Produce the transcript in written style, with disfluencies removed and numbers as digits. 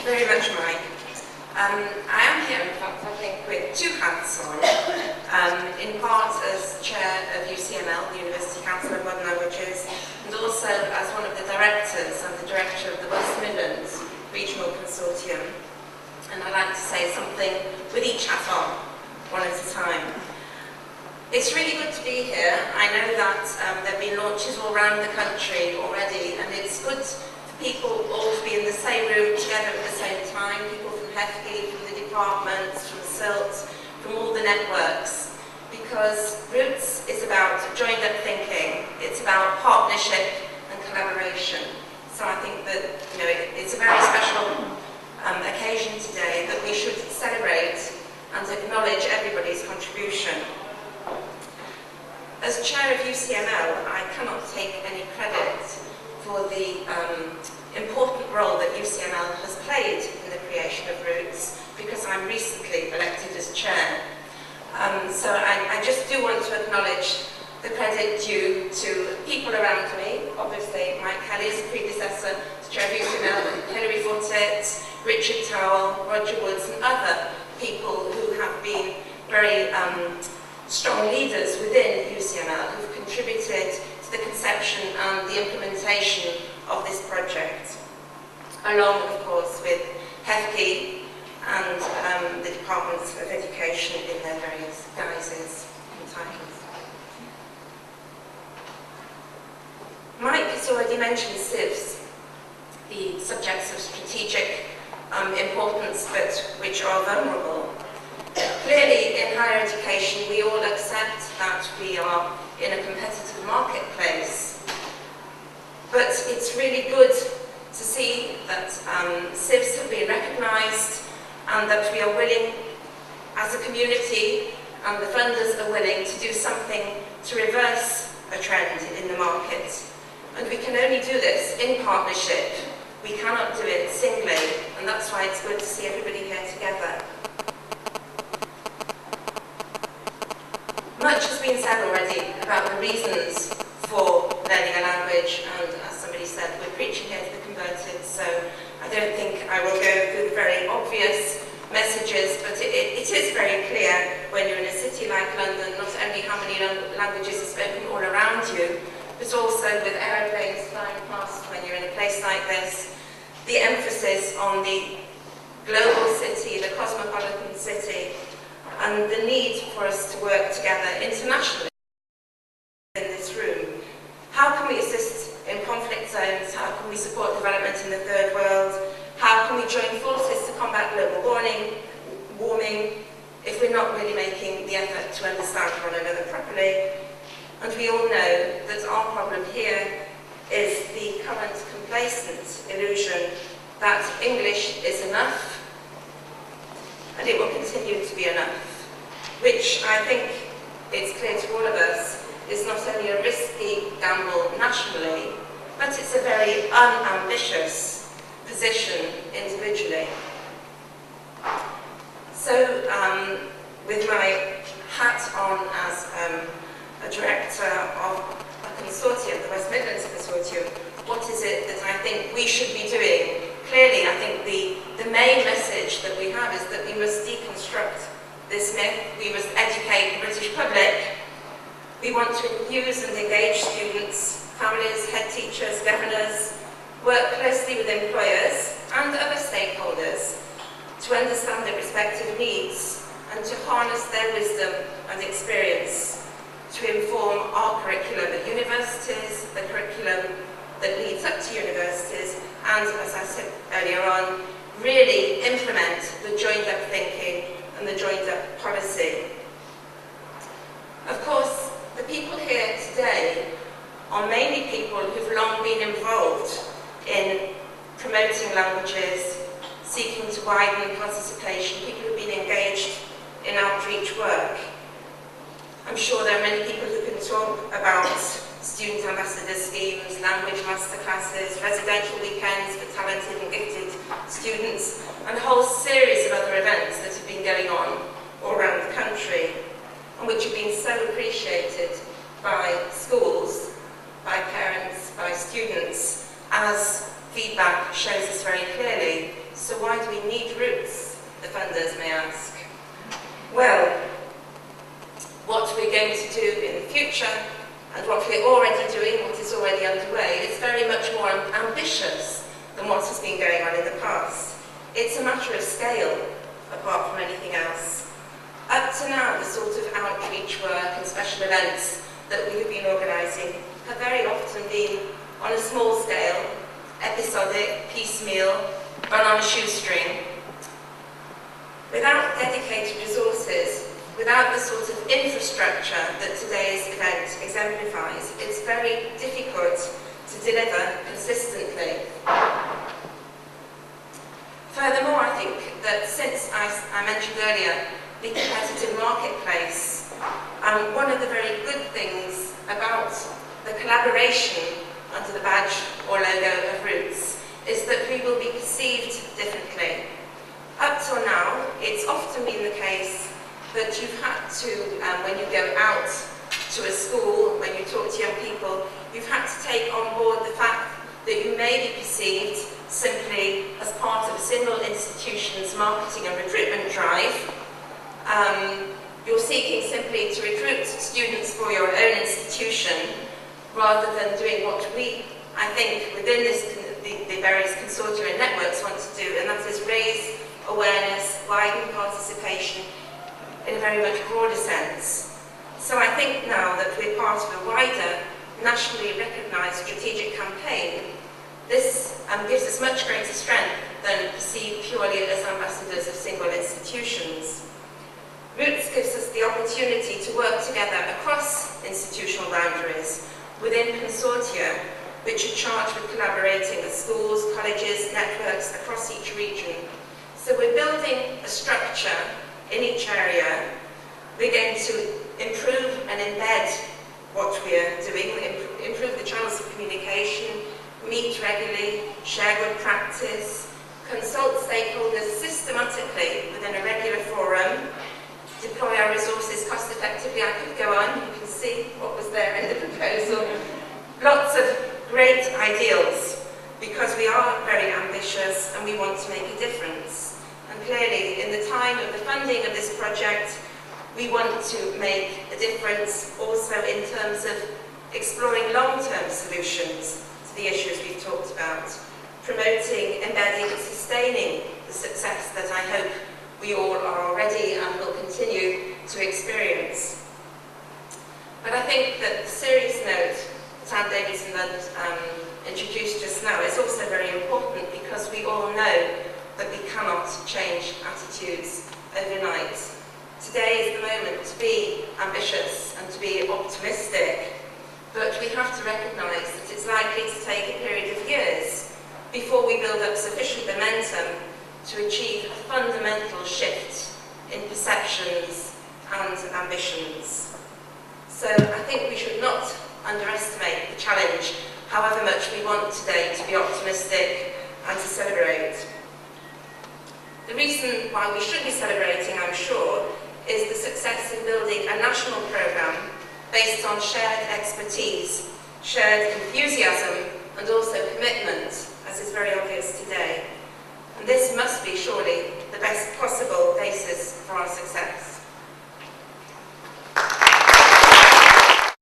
you very much, Mike. I am here, in fact, I think, with two hats on. In part as chair of UCML, the University Council of Modern Languages, and also as one of the directors and the director of the West Midlands Regional Consortium. And I'd like to say something with each hat on, one at a time. It's really good to be here. I know that there have been launches all around the country already, and it's good for people all to be in the same room together at the same time, people from HEFCE, from the departments, from SILT, from all the networks, because Roots is about joined-up thinking, it's about partnership and collaboration. So I think that it's a very special occasion today that we should celebrate and acknowledge everybody's contribution. As chair of UCML, I cannot take any credit for the important role that UCML has played in the creation of Roots, because I'm recently elected as chair. So I just do want to acknowledge the credit due to people around me, obviously Mike Kelly's predecessor to chair of UCML, Hilary Fortet, Richard Towell, Roger Woods, and other people who have been very strong leaders within UCML who've contributed to the conception and the implementation of this project, along, of course, with HEFCE and the Departments of Education in their various guises and titles. Mike has already mentioned SIVs, the subjects of strategic importance but which are vulnerable. Clearly, in higher education, we all accept that we are in a competitive marketplace, but it's really good to see that SIVs have been recognised and that we are willing, as a community, and the funders are willing to do something to reverse a trend in the market. And we can only do this in partnership. We cannot do it singly, and that's why it's good to see everybody here together. Much has been said already about the reasons for learning a language, and as somebody said, we're preaching here to the converted, so I don't think I will go through the very obvious messages, but it is very clear when you're in a city like London, not only how many languages are spoken all around you, but also with aeroplanes flying past when you're in a place like this, the emphasis on the global city, the cosmopolitan city, and the need for us to work together internationally in this room. How can we assist in conflict zones? How can we support development in the third world? How can we join forces to combat global warming if we're not really making the effort to understand one another properly? And we all know that our problem here is the current complacent illusion that English is enough and it will continue to be enough, which I think it's clear to all of us is not only a risky gamble nationally, but it's a very unambitious position individually. So, with my hat on as a director of a consortium, the West Midlands Consortium, what is it that I think we should be doing? Clearly, I think the main message that we have is that we must deconstruct this myth, we must educate the British public, we want to infuse and engage students, families, head teachers, governors, work closely with employers and other stakeholders to understand their respective needs and to harness their wisdom and experience to inform our curriculum at universities, the curriculum that leads up to universities, and, as I said earlier on, really implement the joined-up thinking and the joined-up policy. Of course, the people here today are mainly people who've long been involved in promoting languages, seeking to widen participation, people who've been engaged in outreach work. I'm sure there are many people who can talk about student ambassador schemes, language masterclasses, residential weekends for talented and gifted students, and a whole series of other events that have been going on all around the country, and which have been so appreciated by schools, by parents, by students, as feedback shows us very clearly. So why do we need roots, the funders may ask. Well, what we're going to do in the future and what we're already doing, what is already underway, is very much more ambitious than what has been going on in the past. It's a matter of scale, apart from anything else. Up to now, the sort of outreach work and special events that we have been organising have very often been on a small scale, episodic, piecemeal, run on a shoestring. Without dedicated resources, without the sort of infrastructure that today's event exemplifies, it's very difficult to deliver consistently. Furthermore, I think that since I mentioned earlier the competitive marketplace, one of the very good things about the collaboration under the badge or logo of Roots is that we will be perceived differently. Up till now, it's often been the case that you've had to, when you go out to a school, when you talk to young people, you've had to take on board the fact that you may be perceived simply as part of a single institution's marketing and recruitment drive. You're seeking simply to recruit students for your own institution rather than doing what we, I think, within the various consortia and networks want to do, and that is raise awareness, widen participation in a very much broader sense. So I think now that we're part of a wider, nationally recognised strategic campaign, this gives us much greater strength than perceived purely as ambassadors of single institutions. Roots gives us the opportunity to work together across institutional boundaries within consortia which are charged with collaborating with schools, colleges, networks across each region. So we're building a structure in each area. We're going to improve and embed what we're doing, improve the channels of communication, meet regularly, share good practice, consult stakeholders systematically within a regular forum, deploy our resources cost effectively. I could go on, you can see what was there in the proposal. Lots of great ideals, because we are very ambitious and we want to make a difference. And clearly, in the time of the funding of this project, we want to make a difference also in terms of exploring long-term solutions to the issues we've talked about, promoting, embedding and sustaining the success that I hope we all are already and will continue to experience. But I think that the serious note that Anne Davidson introduced just now is also very important, because we all know that we cannot change attitudes overnight. Today is the moment to be ambitious and to be optimistic, but we have to recognise that it's likely to take a period of years before we build up sufficient momentum to achieve a fundamental shift in perceptions and ambitions. So I think we should not underestimate the challenge, however much we want today to be optimistic and to celebrate. The reason why we should be celebrating, I'm sure, is the success in building a national programme based on shared expertise, shared enthusiasm, and also commitment, as is very obvious today. And this must be surely the best possible basis for our success.